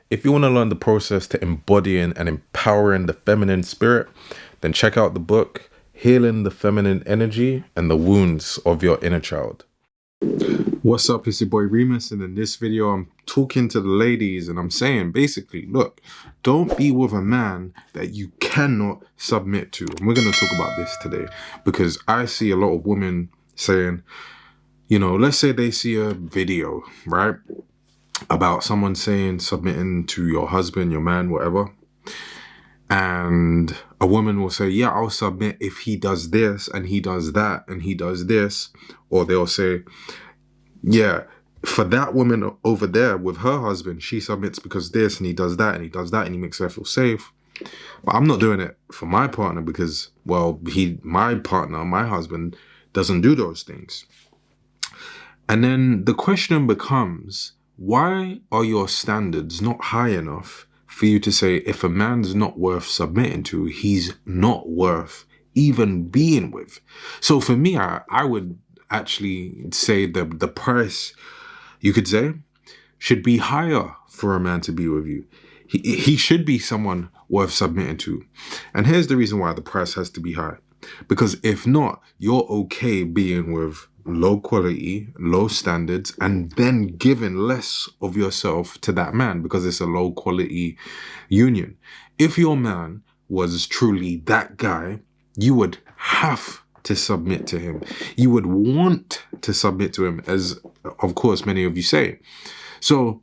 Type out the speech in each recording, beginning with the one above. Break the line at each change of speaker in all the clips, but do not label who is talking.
If you want to learn the process to embodying and empowering the feminine spirit, then check out the book, Healing the Feminine Energy and the Wounds of Your Inner Child. What's up, it's your boy Reemus, and in this video I'm talking to the ladies and I'm saying basically, look, don't be with a man that you cannot submit to. And we're going to talk about this today because I see a lot of women saying, you know, let's say they see a video, right, about someone saying submitting to your husband, your man, whatever. And a woman will say, yeah, I'll submit if he does this and he does that and he does this. Or they'll say, yeah, for that woman over there with her husband, she submits because this and he does that and he does that and he makes her feel safe. But I'm not doing it for my partner because, well, my partner, my husband, doesn't do those things. And then the question becomes, why are your standards not high enough for you to say if a man's not worth submitting to, he's not worth even being with? So for me, I would actually say the price, you could say, should be higher for a man to be with you. He should be someone worth submitting to. And here's the reason why the price has to be high. Because if not, you're okay being with low quality, low standards, and then giving less of yourself to that man because it's a low quality union. If your man was truly that guy, you would have to submit to him. You would want to submit to him, as of course many of you say. So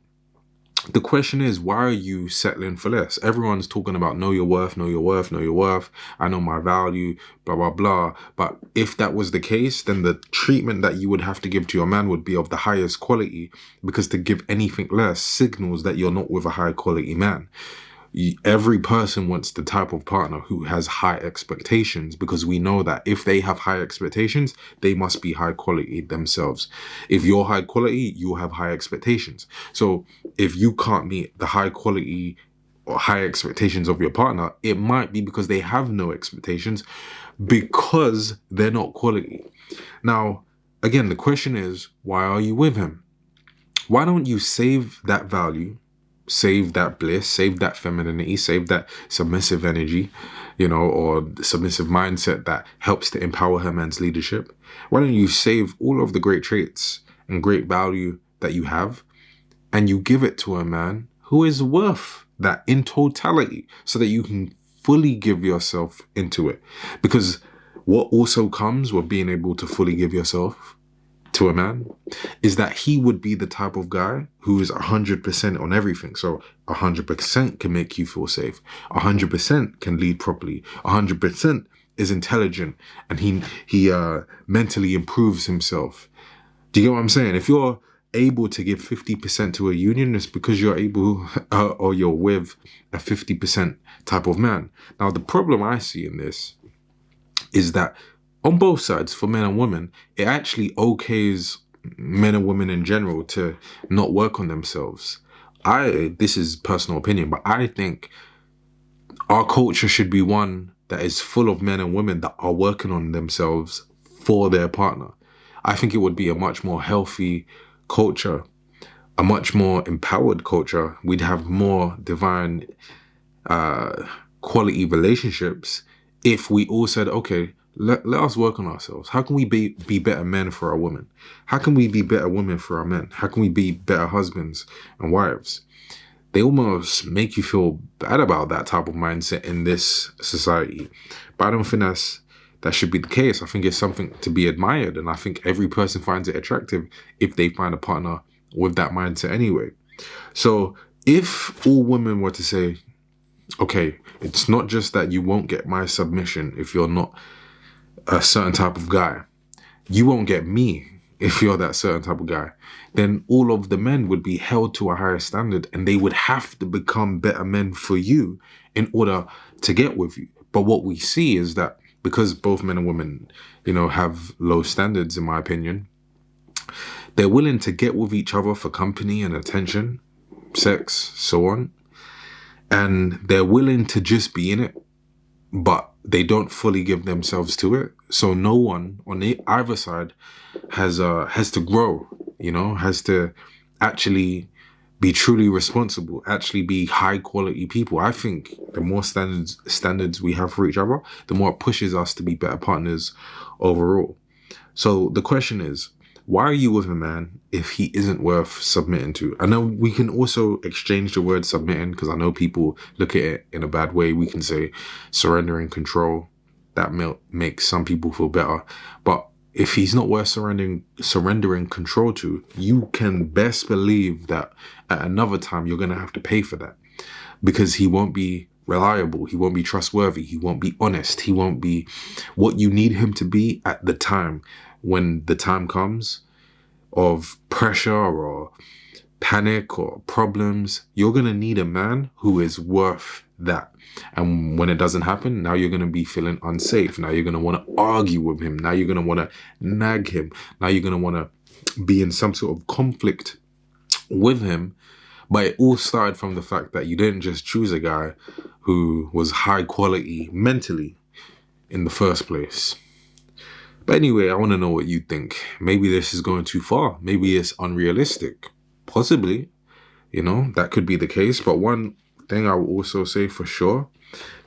the question is, why are you settling for less? Everyone's talking about know your worth, know your worth, know your worth. I know my value, blah, blah, blah. But if that was the case, then the treatment that you would have to give to your man would be of the highest quality, because to give anything less signals that you're not with a high quality man. Every person wants the type of partner who has high expectations, because we know that if they have high expectations, they must be high quality themselves. If you're high quality, you have high expectations. So if you can't meet the high quality or high expectations of your partner, it might be because they have no expectations, because they're not quality. Now, again, the question is, why are you with him? Why don't you save that value, save that bliss, save that femininity, save that submissive energy, you know, or submissive mindset that helps to empower her man's leadership? Why don't you save all of the great traits and great value that you have, and you give it to a man who is worth that in totality, so that you can fully give yourself into it? Because what also comes with being able to fully give yourself to a man is that he would be the type of guy who is 100% on everything. So 100% can make you feel safe, 100% can lead properly, 100% is intelligent, and he mentally improves himself. Do you get what I'm saying? If you're able to give 50% to a union, it's because you're able or you're with a 50% type of man. Now, the problem I see in this is that on both sides, for men and women, it actually okays men and women in general to not work on themselves. This is personal opinion, but I think our culture should be one that is full of men and women that are working on themselves for their partner. I think it would be a much more healthy culture, a much more empowered culture. We'd have more divine quality relationships if we all said, okay, let us work on ourselves. How can we be better men for our women? How can we be better women for our men? How can we be better husbands and wives? They almost make you feel bad about that type of mindset in this society. But I don't think that should be the case. I think it's something to be admired, and I think every person finds it attractive if they find a partner with that mindset anyway. So if all women were to say, okay, it's not just that you won't get my submission if you're not a certain type of guy, you won't get me if you're that certain type of guy, then all of the men would be held to a higher standard, and they would have to become better men for you in order to get with you. But what we see is that because both men and women, you know, have low standards, in my opinion, they're willing to get with each other for company and attention, sex, so on. And they're willing to just be in it, but they don't fully give themselves to it. So no one on either side has to grow, you know, has to actually be truly responsible, actually be high quality people. I think the more standards we have for each other, the more it pushes us to be better partners overall. So the question is, why are you with a man if he isn't worth submitting to? I know we can also exchange the word submitting, because I know people look at it in a bad way. We can say surrendering control. That makes some people feel better. But if he's not worth surrendering control to, you can best believe that at another time you're going to have to pay for that, because he won't be reliable, he won't be trustworthy, he won't be honest, he won't be what you need him to be at the time. When the time comes of pressure or panic or problems, you're going to need a man who is worth that. And when it doesn't happen, now you're going to be feeling unsafe. Now you're going to want to argue with him. Now you're going to want to nag him. Now you're going to want to be in some sort of conflict with him. But it all started from the fact that you didn't just choose a guy who was high quality mentally in the first place. But anyway, I want to know what you think. Maybe this is going too far. Maybe it's unrealistic. Possibly, that could be the case. But one thing I will also say for sure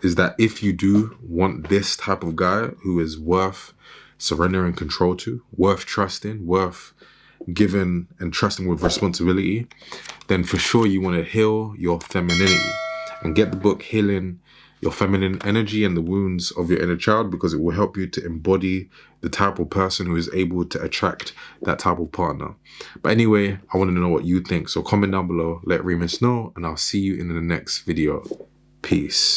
is that if you do want this type of guy who is worth surrendering control to, worth trusting, worth giving and trusting with responsibility, then for sure you want to heal your femininity and get the book Healing Your Feminine Energy and the Wounds of Your Inner Child, because it will help you to embody the type of person who is able to attract that type of partner. But anyway, I want to know what you think. So comment down below, let Reemus know, and I'll see you in the next video. Peace.